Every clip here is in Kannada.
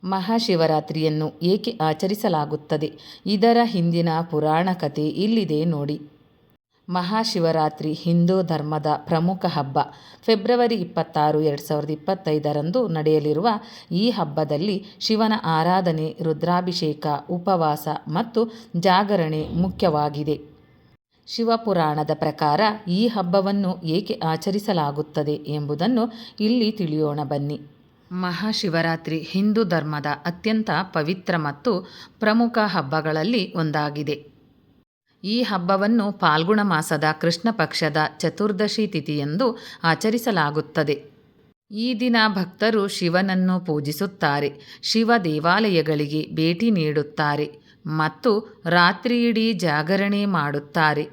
ಮಹಾಶಿವರಾತ್ರಿಯನ್ನು ಏಕೆ ಆಚರಿಸಲಾಗುತ್ತದೆ? ಇದರ ಹಿಂದಿನ ಪುರಾಣ ಕಥೆ ಇಲ್ಲಿದೆ ನೋಡಿ. ಮಹಾಶಿವರಾತ್ರಿ ಹಿಂದೂ ಧರ್ಮದ ಪ್ರಮುಖ ಹಬ್ಬ. ಫೆಬ್ರವರಿ 26, 2025 ನಡೆಯಲಿರುವ ಈ ಹಬ್ಬದಲ್ಲಿ ಶಿವನ ಆರಾಧನೆ, ರುದ್ರಾಭಿಷೇಕ, ಉಪವಾಸ ಮತ್ತು ಜಾಗರಣೆ ಮುಖ್ಯವಾಗಿದೆ. ಶಿವಪುರಾಣದ ಪ್ರಕಾರ ಈ ಹಬ್ಬವನ್ನು ಏಕೆ ಆಚರಿಸಲಾಗುತ್ತದೆ ಎಂಬುದನ್ನು ಇಲ್ಲಿ ತಿಳಿಯೋಣ ಬನ್ನಿ. ಮಹಾಶಿವರಾತ್ರಿ ಹಿಂದೂ ಧರ್ಮದ ಅತ್ಯಂತ ಪವಿತ್ರ ಮತ್ತು ಪ್ರಮುಖ ಹಬ್ಬಗಳಲ್ಲಿ ಒಂದಾಗಿದೆ. ಈ ಹಬ್ಬವನ್ನು ಫಾಲ್ಗುಣ ಮಾಸದ ಕೃಷ್ಣ ಪಕ್ಷದ ಚತುರ್ದಶಿ ತಿಥಿಯಂದು ಆಚರಿಸಲಾಗುತ್ತದೆ. ಈ ದಿನ ಭಕ್ತರು ಶಿವನನ್ನು ಪೂಜಿಸುತ್ತಾರೆ, ಶಿವ ದೇವಾಲಯಗಳಿಗೆ ಭೇಟಿ ನೀಡುತ್ತಾರೆ ಮತ್ತು ರಾತ್ರಿಯಿಡೀ ಜಾಗರಣೆ ಮಾಡುತ್ತಾರೆ.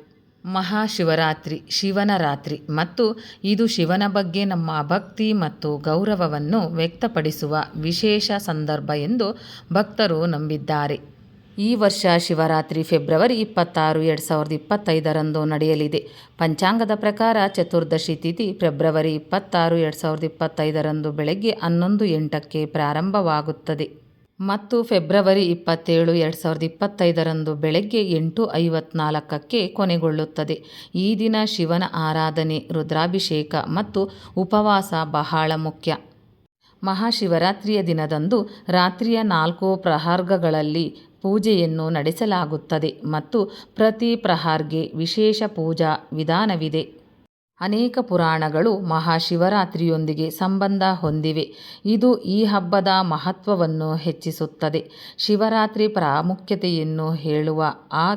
ಮಹಾಶಿವರಾತ್ರಿ ಶಿವನ ರಾತ್ರಿ ಮತ್ತು ಇದು ಶಿವನ ಬಗ್ಗೆ ನಮ್ಮ ಭಕ್ತಿ ಮತ್ತು ಗೌರವವನ್ನು ವ್ಯಕ್ತಪಡಿಸುವ ವಿಶೇಷ ಸಂದರ್ಭ ಎಂದು ಭಕ್ತರು ನಂಬಿದ್ದಾರೆ. ಈ ವರ್ಷ ಶಿವರಾತ್ರಿ ಫೆಬ್ರವರಿ 26, 2025 ನಡೆಯಲಿದೆ. ಪಂಚಾಂಗದ ಪ್ರಕಾರ ಚತುರ್ದಶಿ ತಿಥಿ ಫೆಬ್ರವರಿ 26, 2025 ಬೆಳಗ್ಗೆ 11:08ಕ್ಕೆ ಪ್ರಾರಂಭವಾಗುತ್ತದೆ ಮತ್ತು ಫೆಬ್ರವರಿ 27, 2025 ಬೆಳಗ್ಗೆ 8:54ಕ್ಕೆ ಕೊನೆಗೊಳ್ಳುತ್ತದೆ. ಈ ದಿನ ಶಿವನ ಆರಾಧನೆ, ರುದ್ರಾಭಿಷೇಕ ಮತ್ತು ಉಪವಾಸ ಬಹಳ ಮುಖ್ಯ. ಮಹಾಶಿವರಾತ್ರಿಯ ದಿನದಂದು ರಾತ್ರಿಯ 4 ಪ್ರಹರ್ಗಳಲ್ಲಿ ಪೂಜೆಯನ್ನು ನಡೆಸಲಾಗುತ್ತದೆ ಮತ್ತು ಪ್ರತಿ ಪ್ರಹರ್ಗೆ ವಿಶೇಷ ಪೂಜಾ ವಿಧಾನವಿದೆ. ಅನೇಕ ಪುರಾಣಗಳು ಮಹಾಶಿವರಾತ್ರಿಯೊಂದಿಗೆ ಸಂಬಂಧ ಹೊಂದಿವೆ. ಇದು ಈ ಹಬ್ಬದ ಮಹತ್ವವನ್ನು ಹೆಚ್ಚಿಸುತ್ತದೆ. ಶಿವರಾತ್ರಿ ಪ್ರಾಮುಖ್ಯತೆಯನ್ನು ಹೇಳುವ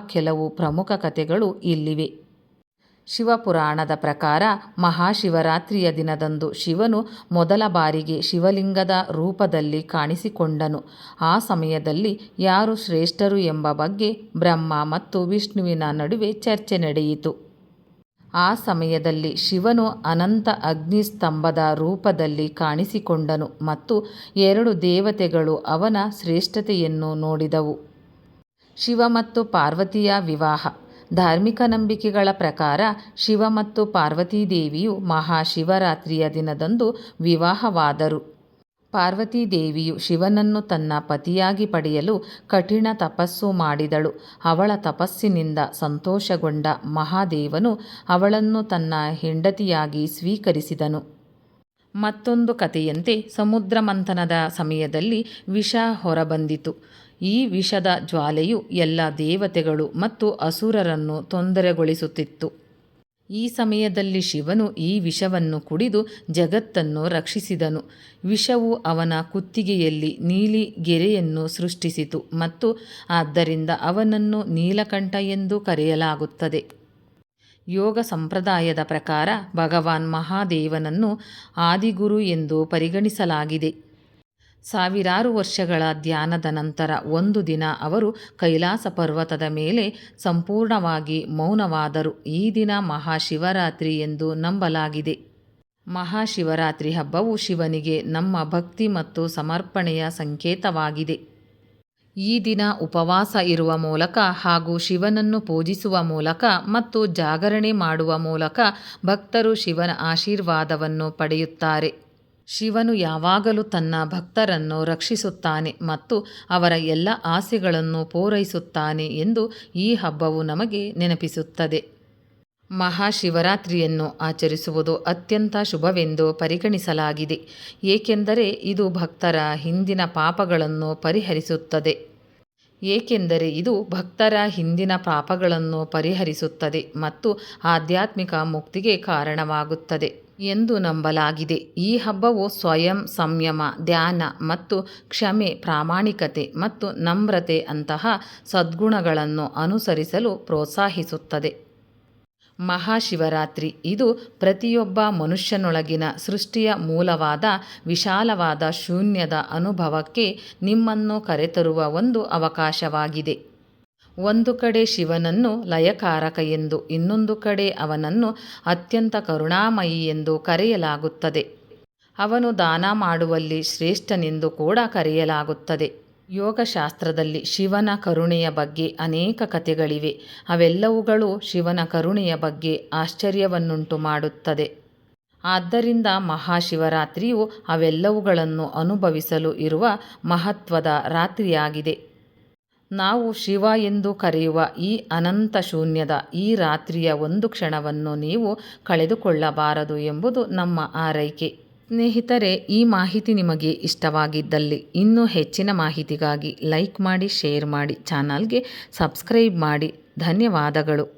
ಕೆಲವು ಪ್ರಮುಖ ಕಥೆಗಳು ಇಲ್ಲಿವೆ. ಶಿವಪುರಾಣದ ಪ್ರಕಾರ ಮಹಾಶಿವರಾತ್ರಿಯ ದಿನದಂದು ಶಿವನು ಮೊದಲ ಬಾರಿಗೆ ಶಿವಲಿಂಗದ ರೂಪದಲ್ಲಿ ಕಾಣಿಸಿಕೊಂಡನು. ಆ ಸಮಯದಲ್ಲಿ ಯಾರು ಶ್ರೇಷ್ಠರು ಎಂಬ ಬಗ್ಗೆ ಬ್ರಹ್ಮ ಮತ್ತು ವಿಷ್ಣುವಿನ ನಡುವೆ ಚರ್ಚೆ ನಡೆಯಿತು. ಆ ಸಮಯದಲ್ಲಿ ಶಿವನು ಅನಂತ ಅಗ್ನಿಸ್ತಂಭದ ರೂಪದಲ್ಲಿ ಕಾಣಿಸಿಕೊಂಡನು ಮತ್ತು 2 ದೇವತೆಗಳು ಅವನ ಶ್ರೇಷ್ಠತೆಯನ್ನು ನೋಡಿದವು. ಶಿವ ಮತ್ತು ಪಾರ್ವತಿಯ ವಿವಾಹ. ಧಾರ್ಮಿಕ ನಂಬಿಕೆಗಳ ಪ್ರಕಾರ ಶಿವ ಮತ್ತು ಪಾರ್ವತೀ ದೇವಿಯು ಮಹಾಶಿವರಾತ್ರಿಯ ದಿನದಂದು ವಿವಾಹವಾದರು. ಪಾರ್ವತೀ ದೇವಿಯು ಶಿವನನ್ನು ತನ್ನ ಪತಿಯಾಗಿ ಪಡೆಯಲು ಕಠಿಣ ತಪಸ್ಸು ಮಾಡಿದಳು. ಅವಳ ತಪಸ್ಸಿನಿಂದ ಸಂತೋಷಗೊಂಡ ಮಹಾದೇವನು ಅವಳನ್ನು ತನ್ನ ಹೆಂಡತಿಯಾಗಿ ಸ್ವೀಕರಿಸಿದನು. ಮತ್ತೊಂದು ಕಥೆಯಂತೆ ಸಮುದ್ರ ಮಂಥನದ ಸಮಯದಲ್ಲಿ ವಿಷ ಹೊರಬಂದಿತು. ಈ ವಿಷದ ಜ್ವಾಲೆಯು ಎಲ್ಲ ದೇವತೆಗಳು ಮತ್ತು ಅಸುರರನ್ನು ತೊಂದರೆಗೊಳಿಸುತ್ತಿತ್ತು. ಈ ಸಮಯದಲ್ಲಿ ಶಿವನು ಈ ವಿಷವನ್ನು ಕುಡಿದು ಜಗತ್ತನ್ನು ರಕ್ಷಿಸಿದನು. ವಿಷವು ಅವನ ಕುತ್ತಿಗೆಯಲ್ಲಿ ನೀಲಿ ಗೆರೆಯನ್ನು ಸೃಷ್ಟಿಸಿತು ಮತ್ತು ಆದ್ದರಿಂದ ಅವನನ್ನು ನೀಲಕಂಠ ಎಂದು ಕರೆಯಲಾಗುತ್ತದೆ. ಯೋಗ ಸಂಪ್ರದಾಯದ ಪ್ರಕಾರ ಭಗವಾನ್ ಮಹಾದೇವನನ್ನು ಆದಿಗುರು ಎಂದು ಪರಿಗಣಿಸಲಾಗಿದೆ. ಸಾವಿರಾರು ವರ್ಷಗಳ ಧ್ಯಾನದ ನಂತರ ಒಂದು ದಿನ ಅವರು ಕೈಲಾಸ ಪರ್ವತದ ಮೇಲೆ ಸಂಪೂರ್ಣವಾಗಿ ಮೌನವಾದರು. ಈ ದಿನ ಮಹಾಶಿವರಾತ್ರಿ ಎಂದು ನಂಬಲಾಗಿದೆ. ಮಹಾಶಿವರಾತ್ರಿ ಹಬ್ಬವು ಶಿವನಿಗೆ ನಮ್ಮ ಭಕ್ತಿ ಮತ್ತು ಸಮರ್ಪಣೆಯ ಸಂಕೇತವಾಗಿದೆ. ಈ ದಿನ ಉಪವಾಸ ಇರುವ ಮೂಲಕ ಹಾಗೂ ಶಿವನನ್ನು ಪೂಜಿಸುವ ಮೂಲಕ ಮತ್ತು ಜಾಗರಣೆ ಮಾಡುವ ಮೂಲಕ ಭಕ್ತರು ಶಿವನ ಆಶೀರ್ವಾದವನ್ನು ಪಡೆಯುತ್ತಾರೆ. ಶಿವನು ಯಾವಾಗಲೂ ತನ್ನ ಭಕ್ತರನ್ನು ರಕ್ಷಿಸುತ್ತಾನೆ ಮತ್ತು ಅವರ ಎಲ್ಲ ಆಸೆಗಳನ್ನು ಪೂರೈಸುತ್ತಾನೆ ಎಂದು ಈ ಹಬ್ಬವು ನಮಗೆ ನೆನಪಿಸುತ್ತದೆ. ಮಹಾಶಿವರಾತ್ರಿಯನ್ನು ಆಚರಿಸುವುದು ಅತ್ಯಂತ ಶುಭವೆಂದು ಪರಿಗಣಿಸಲಾಗಿದೆ, ಏಕೆಂದರೆ ಇದು ಭಕ್ತರ ಹಿಂದಿನ ಪಾಪಗಳನ್ನು ಪರಿಹರಿಸುತ್ತದೆ ಮತ್ತು ಆಧ್ಯಾತ್ಮಿಕ ಮುಕ್ತಿಗೆ ಕಾರಣವಾಗುತ್ತದೆ ಎಂದು ನಂಬಲಾಗಿದೆ. ಈ ಹಬ್ಬವು ಸ್ವಯಂ ಸಂಯಮ, ಧ್ಯಾನ ಮತ್ತು ಕ್ಷಮೆ, ಪ್ರಾಮಾಣಿಕತೆ ಮತ್ತು ನಮ್ರತೆ ಅಂತಹ ಸದ್ಗುಣಗಳನ್ನು ಅನುಸರಿಸಲು ಪ್ರೋತ್ಸಾಹಿಸುತ್ತದೆ. ಮಹಾಶಿವರಾತ್ರಿ ಇದು ಪ್ರತಿಯೊಬ್ಬ ಮನುಷ್ಯನೊಳಗಿನ ಸೃಷ್ಟಿಯ ಮೂಲವಾದ ವಿಶಾಲವಾದ ಶೂನ್ಯದ ಅನುಭವಕ್ಕೆ ನಿಮ್ಮನ್ನು ಕರೆತರುವ ಒಂದು ಅವಕಾಶವಾಗಿದೆ. ಒಂದು ಕಡೆ ಶಿವನನ್ನು ಲಯಕಾರಕ ಎಂದು, ಇನ್ನೊಂದು ಕಡೆ ಅವನನ್ನು ಅತ್ಯಂತ ಕರುಣಾಮಯಿ ಎಂದು ಕರೆಯಲಾಗುತ್ತದೆ. ಅವನು ದಾನ ಮಾಡುವಲ್ಲಿ ಶ್ರೇಷ್ಠನೆಂದು ಕೂಡ ಕರೆಯಲಾಗುತ್ತದೆ. ಯೋಗಶಾಸ್ತ್ರದಲ್ಲಿ ಶಿವನ ಕರುಣೆಯ ಬಗ್ಗೆ ಅನೇಕ ಕಥೆಗಳಿವೆ. ಅವೆಲ್ಲವುಗಳು ಶಿವನ ಕರುಣೆಯ ಬಗ್ಗೆ ಆಶ್ಚರ್ಯವನ್ನುಂಟು ಮಾಡುತ್ತದೆ. ಆದ್ದರಿಂದ ಮಹಾಶಿವರಾತ್ರಿಯು ಅವೆಲ್ಲವುಗಳನ್ನು ಅನುಭವಿಸಲು ಇರುವ ಮಹತ್ವದ ರಾತ್ರಿಯಾಗಿದೆ. ನಾವು ಶಿವ ಎಂದು ಕರೆಯುವ ಈ ಅನಂತ ಶೂನ್ಯದ ಈ ರಾತ್ರಿಯ ಒಂದು ಕ್ಷಣವನ್ನು ನೀವು ಕಳೆದುಕೊಳ್ಳಬಾರದು ಎಂಬುದು ನಮ್ಮ ಆರೈಕೆ. ಸ್ನೇಹಿತರೆ, ಈ ಮಾಹಿತಿ ನಿಮಗೆ ಇಷ್ಟವಾಗಿದ್ದಲ್ಲಿ ಇನ್ನೂ ಹೆಚ್ಚಿನ ಮಾಹಿತಿಗಾಗಿ ಲೈಕ್ ಮಾಡಿ, ಶೇರ್ ಮಾಡಿ, ಚಾನಲ್ಗೆ ಸಬ್ಸ್ಕ್ರೈಬ್ ಮಾಡಿ. ಧನ್ಯವಾದಗಳು.